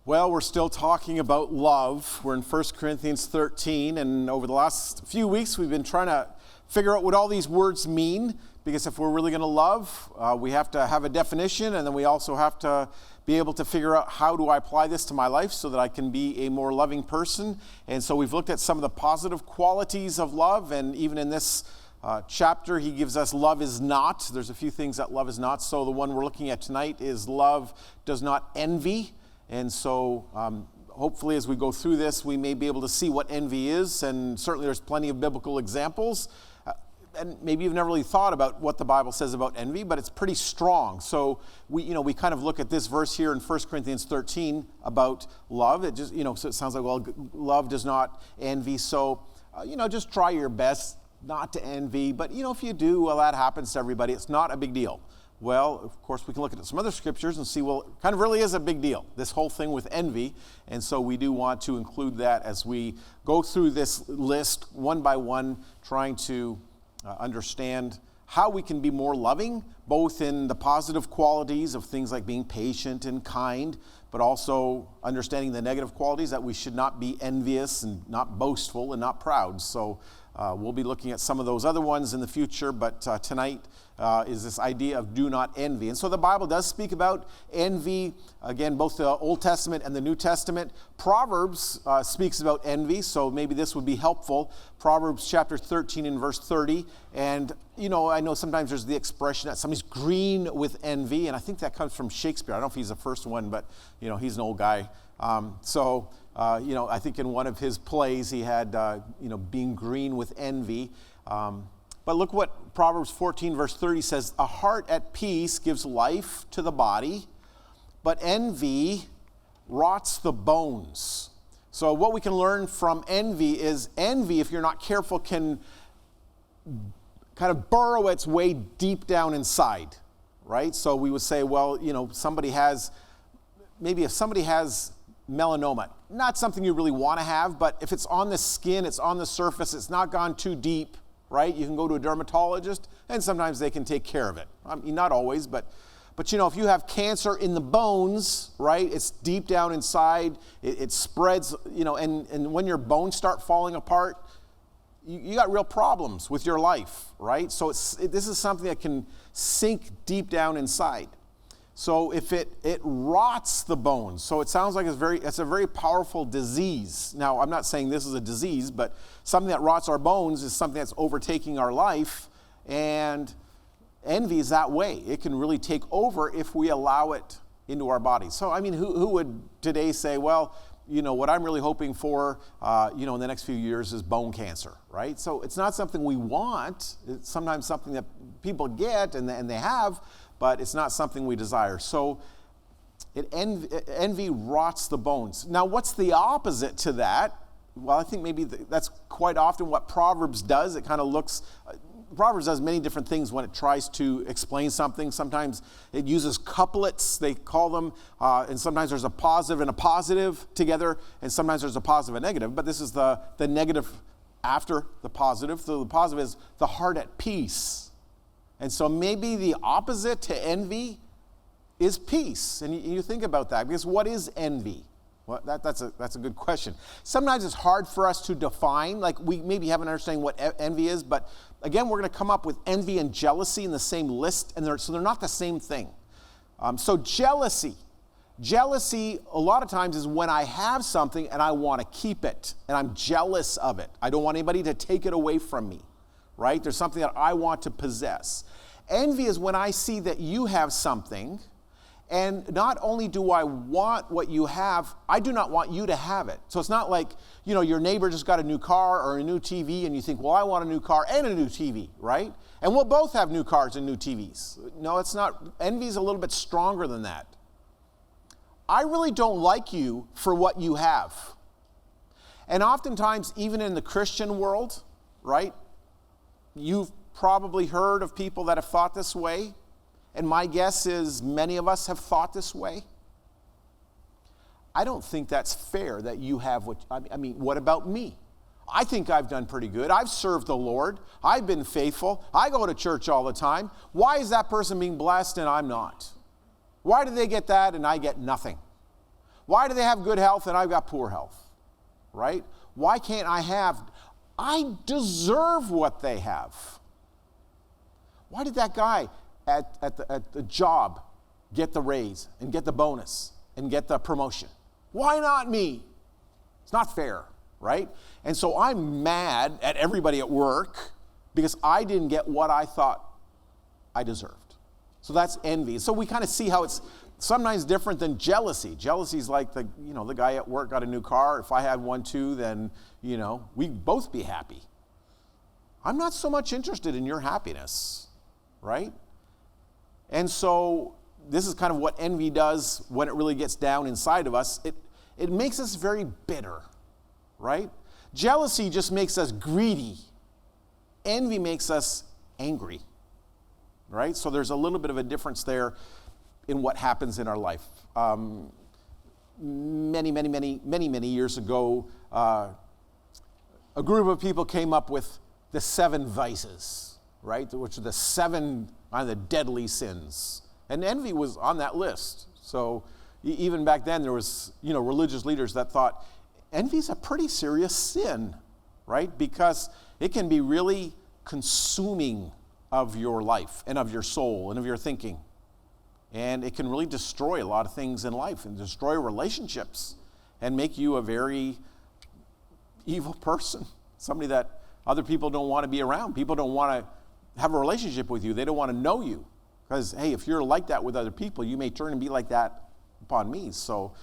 Well, we're still talking about love. We're in 1 Corinthians 13, and over the last few weeks, we've been trying to figure out what all these words mean, because if we're really going to love, we have to have a definition, and then we also have to be able to figure out how do I apply this to my life so that I can be a more loving person. And so we've looked at some of the positive qualities of love, and even in this chapter, he gives us love is not. There's a few things that love is not. So the one we're looking at tonight is love does not envy. And so hopefully as we go through this, we may be able to see what envy is. And certainly there's plenty of biblical examples. And maybe you've never really thought about what the Bible says about envy, but it's pretty strong. So we kind of look at this verse here in 1 Corinthians 13 about love. It just, so it sounds like, well, love does not envy. So, just try your best not to envy. But, if you do, well, that happens to everybody. It's not a big deal. Well, of course, we can look at some other scriptures and see, well, it kind of really is a big deal, this whole thing with envy. And so we do want to include that as we go through this list one by one, trying to understand how we can be more loving, both in the positive qualities of things like being patient and kind, but also understanding the negative qualities that we should not be envious and not boastful and not proud. So we'll be looking at some of those other ones in the future, but tonight is this idea of do not envy. And so the Bible does speak about envy, again, both the Old Testament and the New Testament. Proverbs speaks about envy, so maybe this would be helpful. Proverbs chapter 13 and verse 30. And, I know sometimes there's the expression that somebody's green with envy, and I think that comes from Shakespeare. I don't know if he's the first one, but, he's an old guy. I think in one of his plays he had, being green with envy. But look what Proverbs 14 verse 30 says, a heart at peace gives life to the body, but envy rots the bones. So what we can learn from envy is envy, if you're not careful, can kind of burrow its way deep down inside, right? So we would say, well, if somebody has melanoma, not something you really want to have, but if it's on the skin, it's on the surface, it's not gone too deep, right? You can go to a dermatologist, and sometimes they can take care of it. I mean, not always, but if you have cancer in the bones, right, it's deep down inside, it spreads, and when your bones start falling apart, you got real problems with your life, right? So this is something that can sink deep down inside. So if it rots the bones, so it sounds like it's a very powerful disease. Now, I'm not saying this is a disease, but something that rots our bones is something that's overtaking our life, and envy is that way. It can really take over if we allow it into our body. So, I mean, who would today say, well, what I'm really hoping for, in the next few years is bone cancer, right? So it's not something we want. It's sometimes something that people get and they have, but it's not something we desire. So envy rots the bones. Now, what's the opposite to that? Well, I think maybe that's quite often what Proverbs does. It kind of looks, Proverbs does many different things when it tries to explain something. Sometimes it uses couplets, they call them, and sometimes there's a positive and a positive together, and sometimes there's a positive and negative, but this is the negative after the positive. So the positive is the heart at peace. And so maybe the opposite to envy is peace. And you think about that, because what is envy? Well, that's a good question. Sometimes it's hard for us to define, like we maybe have an understanding what envy is, but again, we're going to come up with envy and jealousy in the same list, and so they're not the same thing. So jealousy, a lot of times is when I have something and I want to keep it, and I'm jealous of it. I don't want anybody to take it away from me, right? There's something that I want to possess. Envy is when I see that you have something, and not only do I want what you have, I do not want you to have it. So it's not like, your neighbor just got a new car or a new TV, and you think, well, I want a new car and a new TV, right? And we'll both have new cars and new TVs. No, it's not. Envy is a little bit stronger than that. I really don't like you for what you have. And oftentimes, even in the Christian world, right, you've probably heard of people that have thought this way. And my guess is many of us have thought this way. I don't think that's fair that you have what about me? I think I've done pretty good. I've served the Lord. I've been faithful. I go to church all the time. Why is that person being blessed and I'm not? Why do they get that and I get nothing? Why do they have good health and I've got poor health, right? Why can't I deserve what they have. Why did that guy at the job get the raise and get the bonus and get the promotion? Why not me? It's not fair, right? And so I'm mad at everybody at work because I didn't get what I thought I deserved. So that's envy. So we kind of see how it's sometimes different than jealousy. Jealousy is like the guy at work got a new car. If I had one too, then, we'd both be happy. I'm not so much interested in your happiness, right? And so this is kind of what envy does when it really gets down inside of us. It makes us very bitter, right? Jealousy just makes us greedy. Envy makes us angry, right? So there's a little bit of a difference there in what happens in our life. Many years ago, a group of people came up with the 7 vices, right? Which are the 7 of the deadly sins. And envy was on that list. So even back then there was, religious leaders that thought envy is a pretty serious sin, right? Because it can be really consuming of your life and of your soul and of your thinking. And it can really destroy a lot of things in life and destroy relationships and make you a very evil person, somebody that other people don't want to be around. People don't want to have a relationship with you. They don't want to know you. Because, hey, if you're like that with other people, you may turn and be like that upon me. So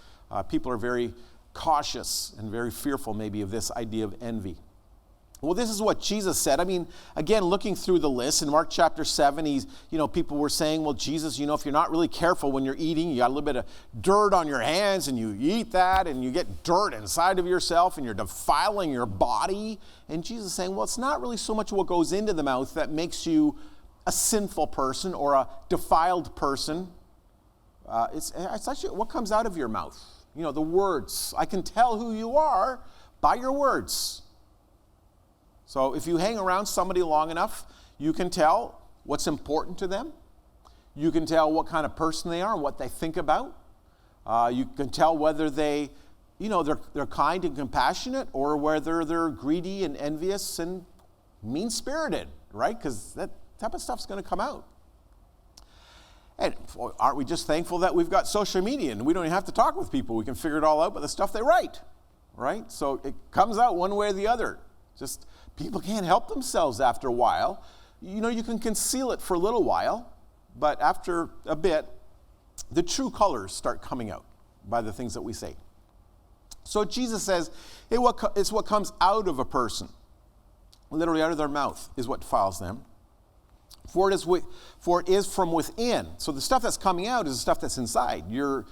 people are very cautious and very fearful maybe of this idea of envy. Well, this is what Jesus said. I mean, again, looking through the list in Mark chapter 7, people were saying, well, Jesus, if you're not really careful when you're eating, you got a little bit of dirt on your hands and you eat that and you get dirt inside of yourself and you're defiling your body. And Jesus is saying, well, it's not really so much what goes into the mouth that makes you a sinful person or a defiled person. It's actually what comes out of your mouth. The words. I can tell who you are by your words. So if you hang around somebody long enough, you can tell what's important to them. You can tell what kind of person they are and what they think about. You can tell whether they're kind and compassionate or whether they're greedy and envious and mean-spirited, right? Because that type of stuff's going to come out. And aren't we just thankful that we've got social media and we don't even have to talk with people. We can figure it all out by the stuff they write, right? So it comes out one way or the other. Just people can't help themselves after a while. You can conceal it for a little while, but after a bit, the true colors start coming out by the things that we say. So Jesus says, it's what comes out of a person, literally out of their mouth, is what defiles them. For it is from within. So the stuff that's coming out is the stuff that's inside. Your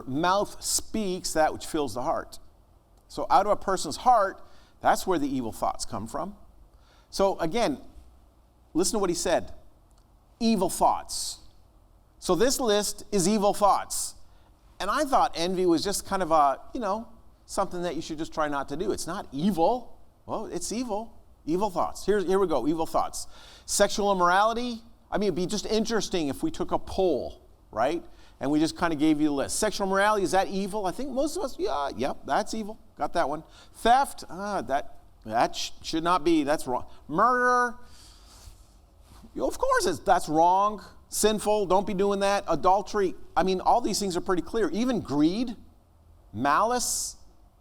mouth speaks that which fills the heart. So out of a person's heart, that's where the evil thoughts come from. So again, listen to what he said. Evil thoughts. So this list is evil thoughts. And I thought envy was just kind of something that you should just try not to do. It's not evil. Well, it's evil. Evil thoughts. Here we go, evil thoughts. Sexual immorality. It'd be just interesting if we took a poll, right? And we just kind of gave you the list. Sexual immorality, is that evil? I think most of us, yep, that's evil. Got that one. Theft, that should not be. That's wrong. Murder, of course that's wrong. Sinful, don't be doing that. Adultery, all these things are pretty clear. Even greed, malice,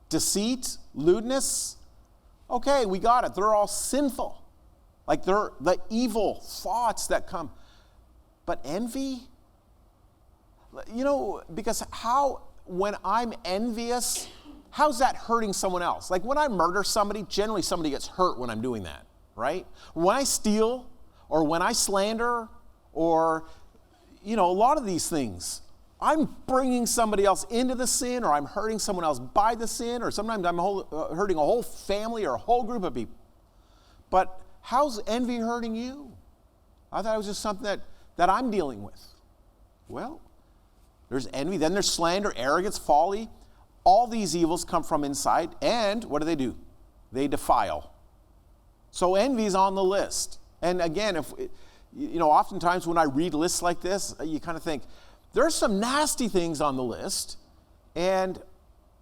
deceit, lewdness. Okay, we got it. They're all sinful. Like they're the evil thoughts that come. But envy, because when I'm envious, how's that hurting someone else? Like when I murder somebody, generally somebody gets hurt when I'm doing that, right? When I steal or when I slander or, a lot of these things, I'm bringing somebody else into the sin or I'm hurting someone else by the sin or sometimes I'm hurting a whole family or a whole group of people. But how's envy hurting you? I thought it was just something that I'm dealing with. Well, there's envy, then there's slander, arrogance, folly. All these evils come from inside, and what do? They defile. So envy's on the list. And again, oftentimes when I read lists like this, you kind of think, there's some nasty things on the list, And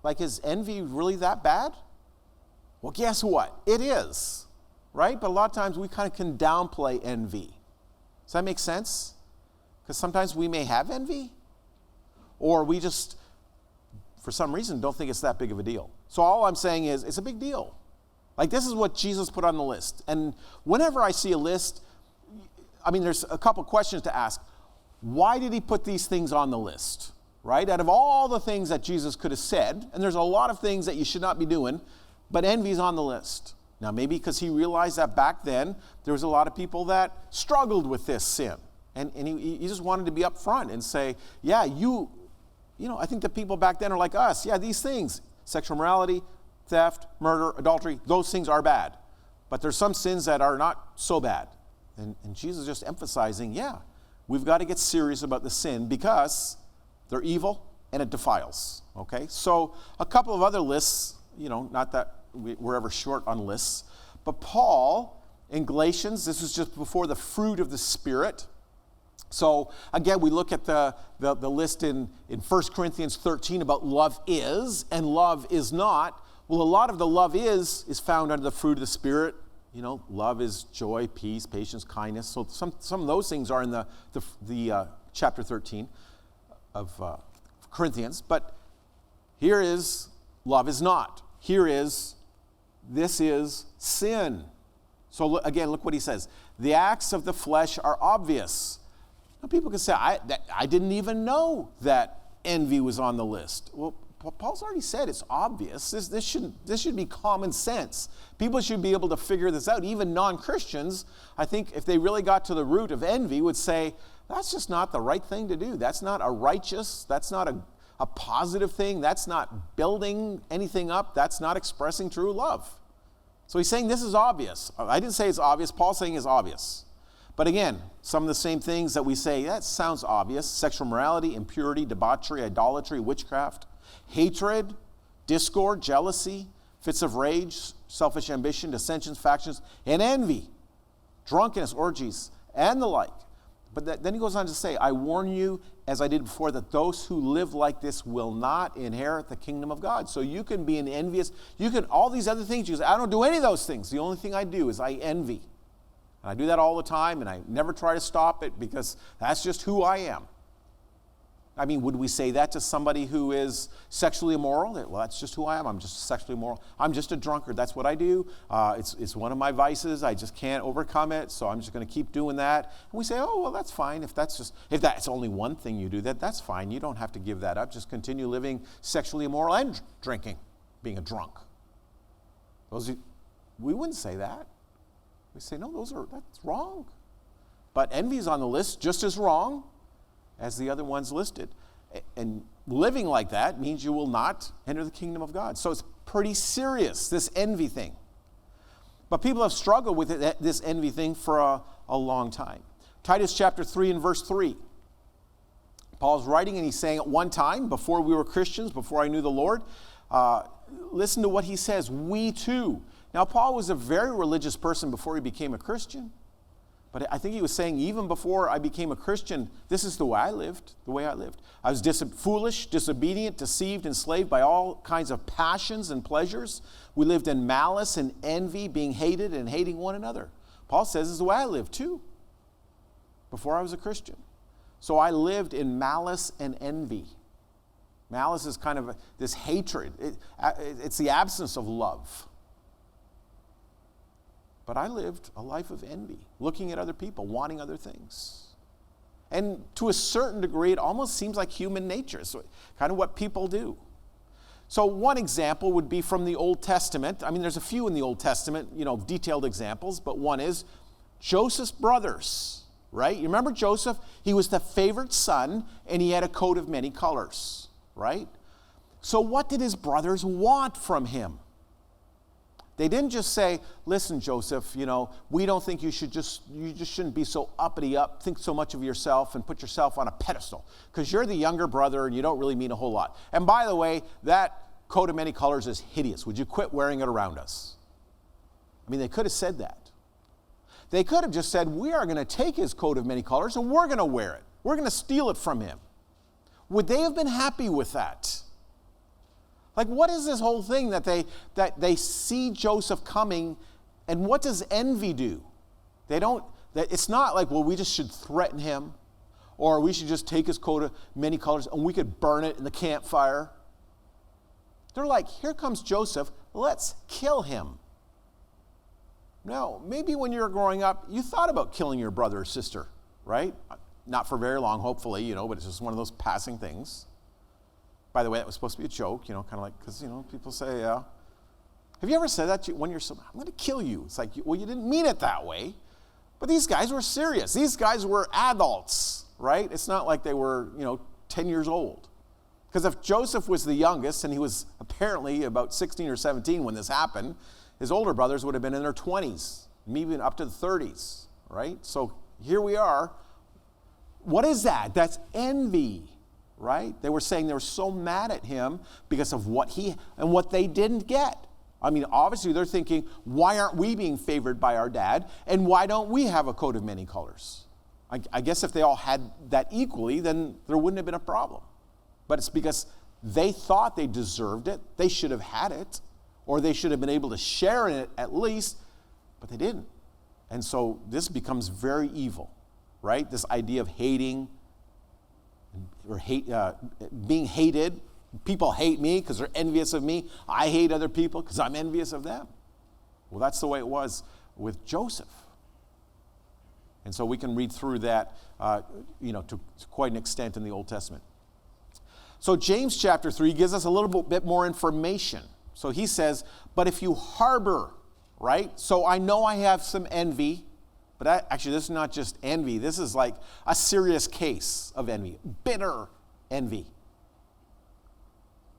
like, is envy really that bad? Well, guess what? It is, right? But a lot of times we kind of can downplay envy. Does that make sense? Because sometimes we may have envy, or we just, for some reason, don't think it's that big of a deal. So all I'm saying is, it's a big deal. Like, this is what Jesus put on the list. And whenever I see a list, I mean, there's a couple questions to ask. Why did he put these things on the list, right? Out of all the things that Jesus could have said, and there's a lot of things that you should not be doing, but envy's on the list. Now, maybe because he realized that back then, there was a lot of people that struggled with this sin. And he just wanted to be upfront and say, yeah, you know, I think the people back then are like us. Yeah, these things, sexual immorality, theft, murder, adultery, those things are bad. But there's some sins that are not so bad. And Jesus is just emphasizing, yeah, we've got to get serious about the sin because they're evil and it defiles, okay? So a couple of other lists, you know, not that we're ever short on lists, but Paul in Galatians, this was just before the fruit of the Spirit. So again, we look at the list in 1 Corinthians 13 about love is and love is not. Well, a lot of the love is found under the fruit of the Spirit. You know, love is joy, peace, patience, kindness. So some of those things are in the chapter 13 of Corinthians. But here is love is not. Here is this is sin. So again, look what he says. The acts of the flesh are obvious. Now people can say, I didn't even know that envy was on the list. Well, Paul's already said it's obvious. This should be common sense. People should be able to figure this out. Even non-Christians, I think if they really got to the root of envy, would say, that's just not the right thing to do. That's not a righteous, that's not a positive thing. That's not building anything up. That's not expressing true love. So he's saying this is obvious. I didn't say it's obvious. Paul's saying it's obvious. But again, some of the same things that we say, that sounds obvious. Sexual morality, impurity, debauchery, idolatry, witchcraft, hatred, discord, jealousy, fits of rage, selfish ambition, dissensions, factions, and envy, drunkenness, orgies, and the like. But then he goes on to say, I warn you, as I did before, that those who live like this will not inherit the kingdom of God. So you can be an envious, all these other things, you say, I don't do any of those things. The only thing I do is I envy. And I do that all the time, and I never try to stop it because that's just who I am. I mean, would we say that to somebody who is sexually immoral? Well, that's just who I am. I'm just sexually immoral. I'm just a drunkard. That's what I do. It's one of my vices. I just can't overcome it, so I'm just going to keep doing that. And we say, oh, well, that's fine. If that's only one thing you do, that's fine. You don't have to give that up. Just continue living sexually immoral and drinking, being a drunk. We wouldn't say that. We say, no, that's wrong. But envy is on the list just as wrong as the other ones listed. And living like that means you will not enter the kingdom of God. So it's pretty serious, this envy thing. But people have struggled with this envy thing for a long time. Titus chapter 3 and verse 3. Paul's writing and he's saying at one time, before we were Christians, before I knew the Lord, listen to what he says, we too. Now, Paul was a very religious person before he became a Christian. But I think he was saying, even before I became a Christian, this is the way I lived. I was foolish, disobedient, deceived, enslaved by all kinds of passions and pleasures. We lived in malice and envy, being hated and hating one another. Paul says this is the way I lived too, before I was a Christian. So I lived in malice and envy. Malice is kind of this hatred. It's the absence of love. But I lived a life of envy, looking at other people, wanting other things. And to a certain degree, it almost seems like human nature. It's kind of what people do. So one example would be from the Old Testament. I mean, there's a few in the Old Testament, detailed examples, but one is Joseph's brothers, right? You remember Joseph? He was the favorite son, and he had a coat of many colors, right? So what did his brothers want from him? They didn't just say, listen, Joseph, we don't think you just shouldn't be so uppity up, think so much of yourself and put yourself on a pedestal because you're the younger brother and you don't really mean a whole lot. And by the way, that coat of many colors is hideous. Would you quit wearing it around us? I mean, they could have said that. They could have just said, we are going to take his coat of many colors and we're going to wear it. We're going to steal it from him. Would they have been happy with that? Like, what is this whole thing that they see Joseph coming, and what does envy do? It's not like, well, we just should threaten him, or we should just take his coat of many colors and we could burn it in the campfire. They're like, here comes Joseph, let's kill him. Now, maybe when you were growing up, you thought about killing your brother or sister, right? Not for very long, hopefully, but it's just one of those passing things. By the way, that was supposed to be a joke, kind of like, because, people say, have you ever said that when you're I'm going to kill you? It's like, well, you didn't mean it that way. But these guys were serious. These guys were adults, right? It's not like they were, 10 years old. Because if Joseph was the youngest, and he was apparently about 16 or 17 when this happened, his older brothers would have been in their 20s, maybe even up to the 30s, right? So here we are. What is that? That's envy, right? They were saying they were so mad at him because of what he and what they didn't get. I mean, obviously they're thinking, why aren't we being favored by our dad? And why don't we have a coat of many colors? I guess if they all had that equally, then there wouldn't have been a problem. But it's because they thought they deserved it. They should have had it, or they should have been able to share in it at least, but they didn't. And so this becomes very evil, right? This idea of hating or being hated. People hate me because they're envious of me. I hate other people because I'm envious of them. Well, that's the way it was with Joseph. And so we can read through that, to quite an extent in the Old Testament. So James chapter 3 gives us a little bit more information. So he says, but if you harbor, right? So I know I have some envy, but actually this is not just envy. This is like a serious case of envy, bitter envy.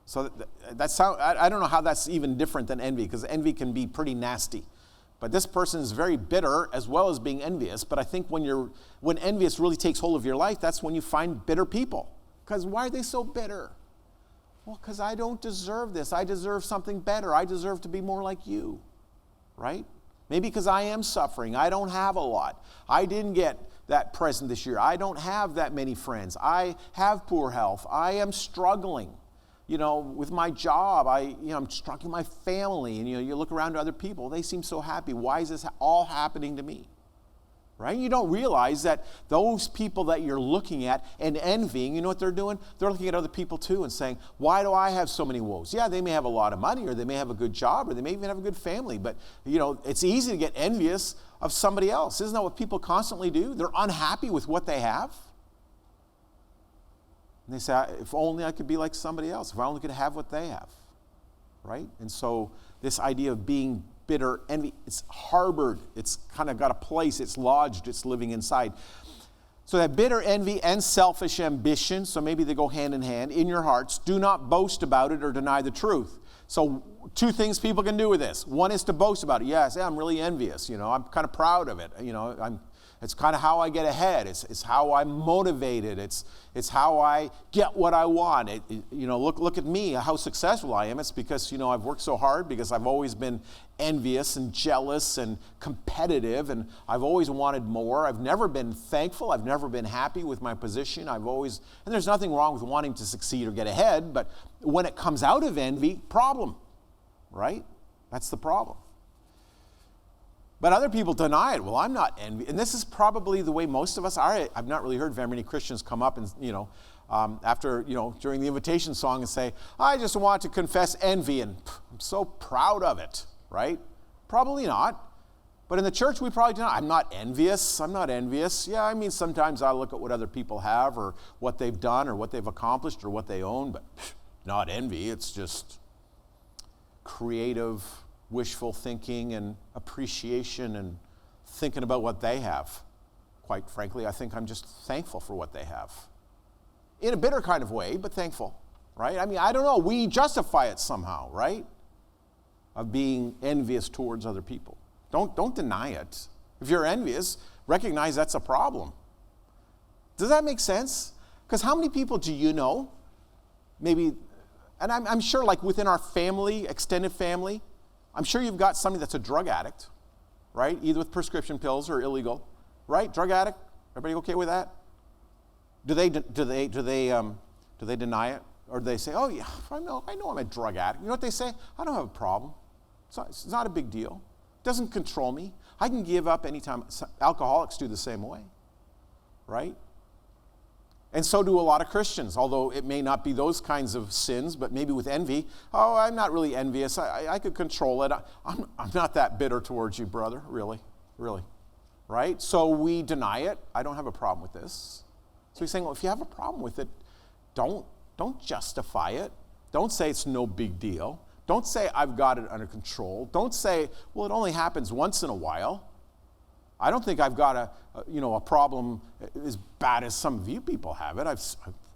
So I don't know how that's even different than envy, because envy can be pretty nasty. But this person is very bitter as well as being envious. But I think when envious really takes hold of your life, that's when you find bitter people. Because why are they so bitter? Well, because I don't deserve this. I deserve something better. I deserve to be more like you, right? Maybe because I am suffering. I don't have a lot. I didn't get that present this year. I don't have that many friends. I have poor health. I am struggling. With my job, I'm struggling with my family, and you look around to other people, they seem so happy. Why is this all happening to me? Right? You don't realize that those people that you're looking at and envying, you know what they're doing? They're looking at other people too and saying, why do I have so many woes? Yeah, they may have a lot of money, or they may have a good job, or they may even have a good family, but it's easy to get envious of somebody else. Isn't that what people constantly do? They're unhappy with what they have. And they say, if only I could be like somebody else, if I only could have what they have, right? And so this idea of being bitter, envy, it's harbored, it's kind of got a place, it's lodged, it's living inside. So that bitter envy and selfish ambition, so maybe they go hand in hand, in your hearts, do not boast about it or deny the truth. So two things people can do with this. One is to boast about it. Yeah, say, I'm really envious, I'm kind of proud of it, it's kind of how I get ahead. It's how I'm motivated. It's how I get what I want. Look at me, how successful I am. It's because, I've worked so hard, because I've always been envious and jealous and competitive, and I've always wanted more. I've never been thankful. I've never been happy with my position. and there's nothing wrong with wanting to succeed or get ahead, but when it comes out of envy, problem, right? That's the problem. But other people deny it. Well, I'm not envious. And this is probably the way most of us are. I've not really heard very many Christians come up and, after, during the invitation song and say, I just want to confess envy, and I'm so proud of it, right? Probably not. But in the church, we probably do not. I'm not envious. Yeah, sometimes I look at what other people have, or what they've done, or what they've accomplished, or what they own, but not envy. It's just creative, wishful thinking and appreciation and thinking about what they have. Quite frankly, I think I'm just thankful for what they have. In a bitter kind of way, but thankful, right? I don't know. We justify it somehow, right? Of being envious towards other people. Don't deny it. If you're envious, recognize that's a problem. Does that make sense? Because how many people do you know, maybe, and I'm sure like within our family, extended family, I'm sure you've got somebody that's a drug addict, right? Either with prescription pills or illegal, right? Drug addict. Everybody okay with that? Do they deny it? Or they say, oh yeah, I know I'm a drug addict. You know what they say? I don't have a problem. It's not a big deal. It doesn't control me. I can give up anytime. Alcoholics do the same way, right? And so do a lot of Christians, although it may not be those kinds of sins, but maybe with envy. Oh, I'm not really envious. I could control it. I'm not that bitter towards you, brother, really, right? So we deny it. I don't have a problem with this. So he's saying, well, if you have a problem with it, don't justify it. Don't say it's no big deal. Don't say I've got it under control. Don't say, well, it only happens once in a while. I don't think I've got a problem as bad as some of you people have it. I've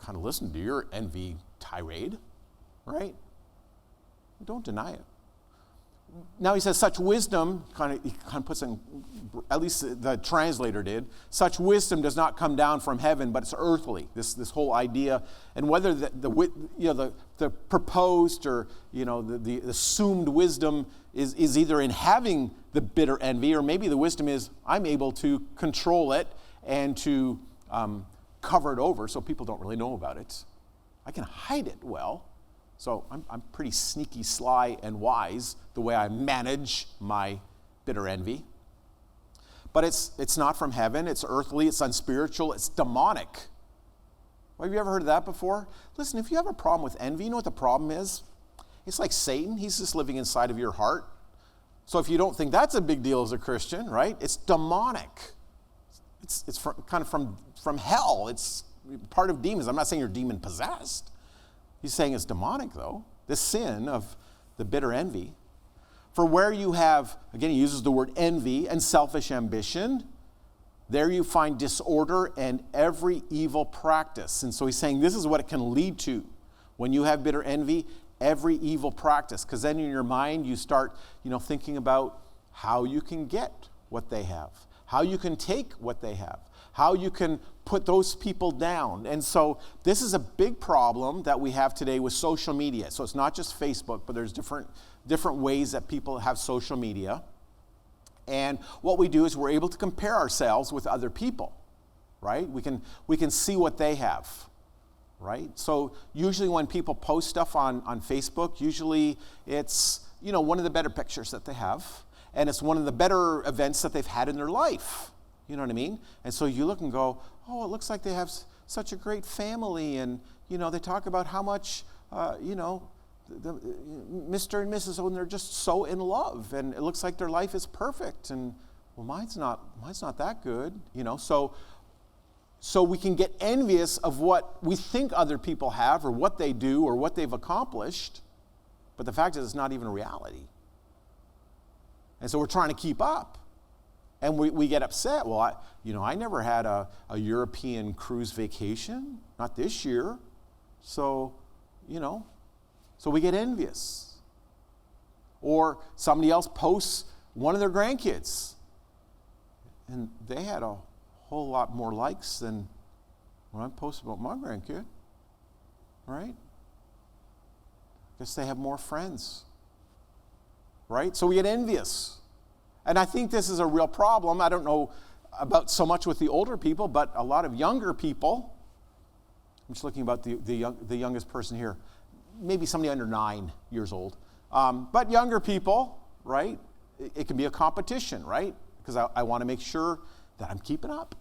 kind of listened to your envy tirade, right? Don't deny it. Now he says such wisdom, he kind of puts in, at least the translator did, such wisdom does not come down from heaven, but it's earthly, this whole idea. And whether the proposed or the assumed wisdom is either in having the bitter envy, or maybe the wisdom is I'm able to control it and to cover it over so people don't really know about it. I can hide it well. So I'm pretty sneaky, sly, and wise the way I manage my bitter envy. But it's not from heaven. It's earthly. It's unspiritual. It's demonic. Well, have you ever heard of that before? Listen, if you have a problem with envy, you know what the problem is? It's like Satan. He's just living inside of your heart. So if you don't think that's a big deal as a Christian, right? It's demonic. It's from hell. It's part of demons. I'm not saying you're demon possessed. He's saying it's demonic, though, this sin of the bitter envy. For where you have, again, he uses the word envy and selfish ambition, there you find disorder and every evil practice. And so he's saying this is what it can lead to. When you have bitter envy, every evil practice. Because then in your mind, you start, thinking about how you can get what they have, how you can take what they have, how you can put those people down. And so this is a big problem that we have today with social media. So it's not just Facebook, but there's different ways that people have social media. And what we do is we're able to compare ourselves with other people, right? We can see what they have, right? So usually when people post stuff on Facebook, usually it's, one of the better pictures that they have, and it's one of the better events that they've had in their life. You know what I mean? And so you look and go, oh, it looks like they have such a great family. And, they talk about how much, Mr. and Mrs. and they're just so in love. And it looks like their life is perfect. And, well, mine's not that good. So we can get envious of what we think other people have or what they do or what they've accomplished. But the fact is it's not even a reality. And so we're trying to keep up. And we get upset. Well, I never had a European cruise vacation, not this year. So, so we get envious. Or somebody else posts one of their grandkids, and they had a whole lot more likes than when I post about my grandkid, right? Guess they have more friends, right? So we get envious. And I think this is a real problem. I don't know about so much with the older people, but a lot of younger people. I'm just looking about the youngest person here. Maybe somebody under 9 years old. But younger people, right? It can be a competition, right? Because I want to make sure that I'm keeping up.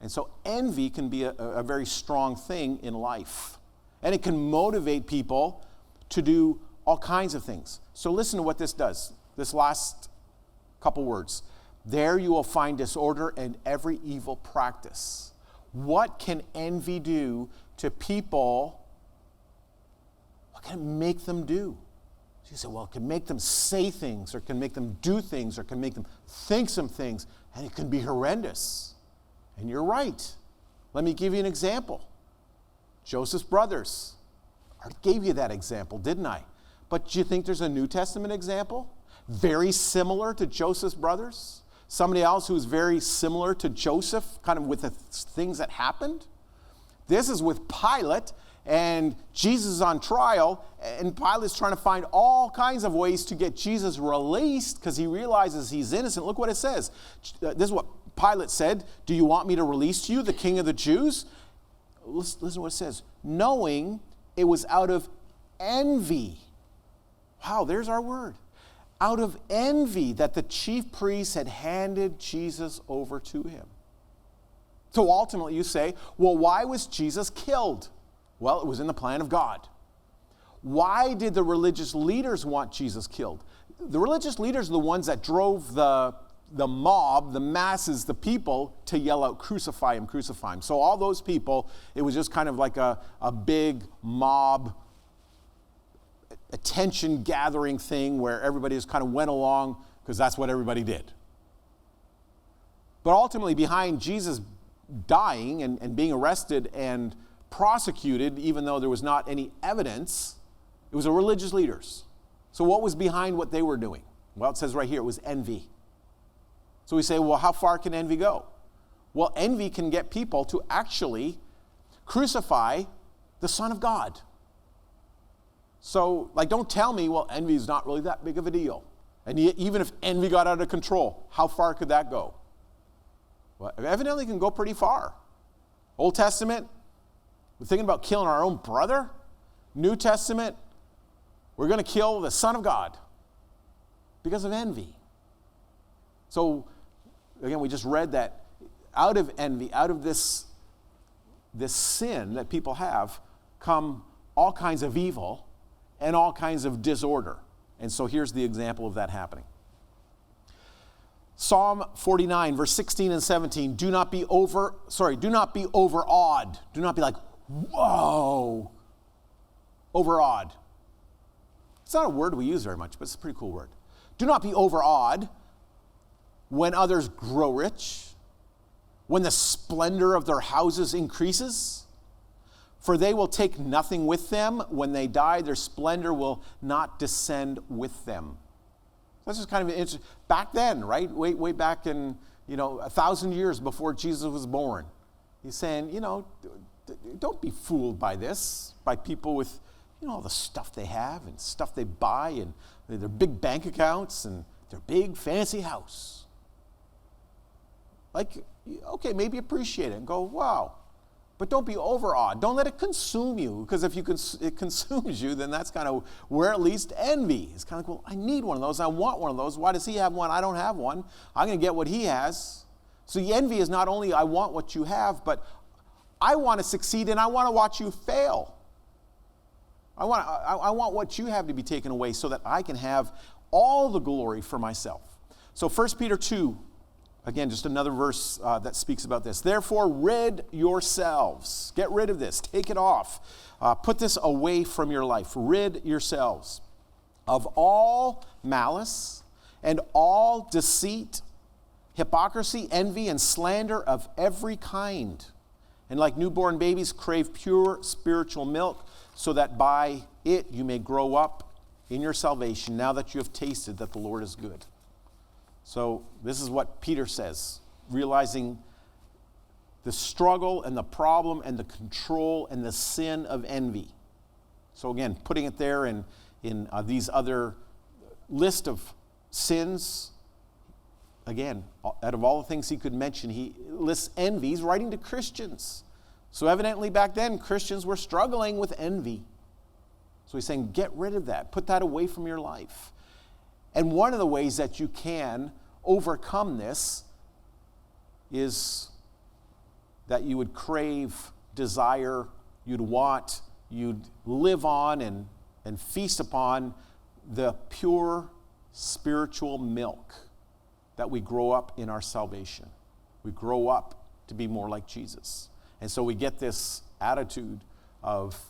And so envy can be a very strong thing in life. And it can motivate people to do all kinds of things. So listen to what this does. This last couple words. There you will find disorder and every evil practice. What can envy do to people? What can it make them do? So you say, well, it can make them say things, or it can make them do things, or it can make them think some things, and it can be horrendous. And you're right. Let me give you an example. Joseph's brothers. I gave you that example, didn't I? But do you think there's a New Testament example? Very similar to Joseph's brothers? Somebody else who's very similar to Joseph, kind of with the things that happened? This is with Pilate, and Jesus is on trial, and Pilate's trying to find all kinds of ways to get Jesus released because he realizes he's innocent. Look what it says. This is what Pilate said. Do you want me to release you, the king of the Jews? Listen to what it says. Knowing It was out of envy. Wow, there's our word. Out of envy that the chief priests had handed Jesus over to him. So ultimately you say, well, why was Jesus killed? Well, it was in the plan of God. Why did the religious leaders want Jesus killed? The religious leaders are the ones that drove the mob, the masses, the people, to yell out, crucify him, crucify him. So all those people, it was just kind of like a big mob attention gathering thing where everybody just kind of went along because that's what everybody did. But ultimately behind Jesus dying and being arrested and prosecuted, even though there was not any evidence, it was the religious leaders. So what was behind what they were doing? Well, it says right here, it was envy. So we say, well, how far can envy go? Well, envy can get people to actually crucify the Son of God. So, don't tell me, well, envy is not really that big of a deal. And even if envy got out of control, how far could that go? Well, evidently it can go pretty far. Old Testament, we're thinking about killing our own brother. New Testament, we're going to kill the Son of God because of envy. So, again, we just read that out of envy, out of this sin that people have, come all kinds of evil and all kinds of disorder. And so here's the example of that happening. Psalm 49, verse 16 and 17, do not be overawed. Do not be like, whoa, overawed. It's not a word we use very much, but it's a pretty cool word. Do not be overawed when others grow rich, when the splendor of their houses increases. For they will take nothing with them. When they die, their splendor will not descend with them. That's just kind of interesting. Back then, right? Way back in, 1,000 years before Jesus was born. He's saying, don't be fooled by this, by people with, all the stuff they have and stuff they buy and their big bank accounts and their big fancy house. Okay, maybe appreciate it and go, wow. But don't be overawed. Don't let it consume you, because if it consumes you, then that's kind of where it leads to envy. It's kind of like, well, I need one of those. I want one of those. Why does he have one? I don't have one. I'm going to get what he has. So the envy is not only I want what you have, but I want to succeed and I want to watch you fail. I want what you have to be taken away so that I can have all the glory for myself. So 1 Peter 2, again, just another verse that speaks about this. Therefore, rid yourselves. Get rid of this. Take it off. Put this away from your life. Rid yourselves of all malice and all deceit, hypocrisy, envy, and slander of every kind. And like newborn babies, crave pure spiritual milk, so that by it you may grow up in your salvation, now that you have tasted that the Lord is good. So this is what Peter says, realizing the struggle and the problem and the control and the sin of envy. So again, putting it there in these other list of sins, again, out of all the things he could mention, he lists envy. He's writing to Christians. So evidently back then, Christians were struggling with envy. So he's saying, get rid of that. Put that away from your life. And one of the ways that you can overcome this is that you would crave, desire, you'd want, you'd live on and feast upon the pure spiritual milk that we grow up in our salvation. We grow up to be more like Jesus. And so we get this attitude of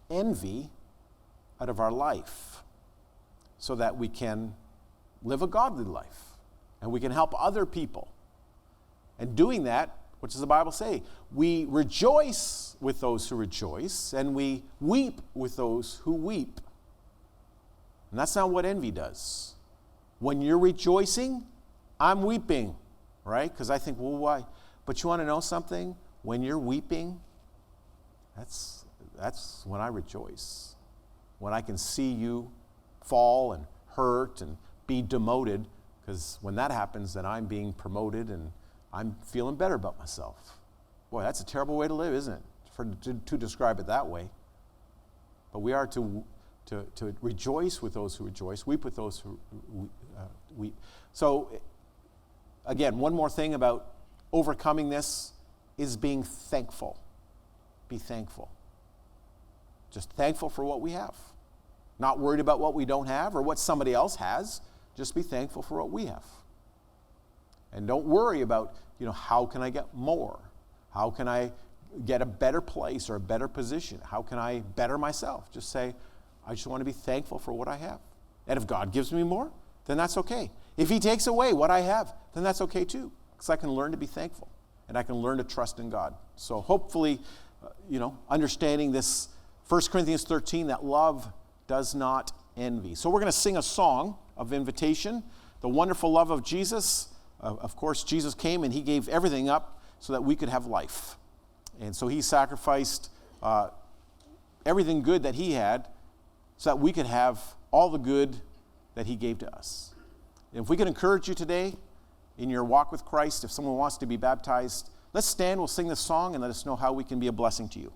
envy out of our life so that we can live a godly life and we can help other people. And doing that, what does the Bible say? We rejoice with those who rejoice and we weep with those who weep. And that's not what envy does. When you're rejoicing, I'm weeping, right? Because I think, well, why? But you want to know something? When you're weeping, that's when I rejoice. When I can see you fall and hurt and be demoted, because when that happens, then I'm being promoted and I'm feeling better about myself. Boy, that's a terrible way to live, isn't it? To describe it that way. but we are to rejoice with those who rejoice, weep with those who weep. So, again, one more thing about overcoming this is being thankful. Be thankful. Just thankful for what we have. Not worried about what we don't have or what somebody else has. Just be thankful for what we have. And don't worry about, how can I get more? How can I get a better place or a better position? How can I better myself? Just say, I just want to be thankful for what I have. And if God gives me more, then that's okay. If he takes away what I have, then that's okay too. Because I can learn to be thankful. And I can learn to trust in God. So hopefully, understanding this 1 Corinthians 13, that love does not envy. So we're going to sing a song of invitation, the wonderful love of Jesus. Of course, Jesus came and he gave everything up so that we could have life. And so he sacrificed everything good that he had so that we could have all the good that he gave to us. And if we can encourage you today in your walk with Christ, if someone wants to be baptized, let's stand, we'll sing this song, and let us know how we can be a blessing to you.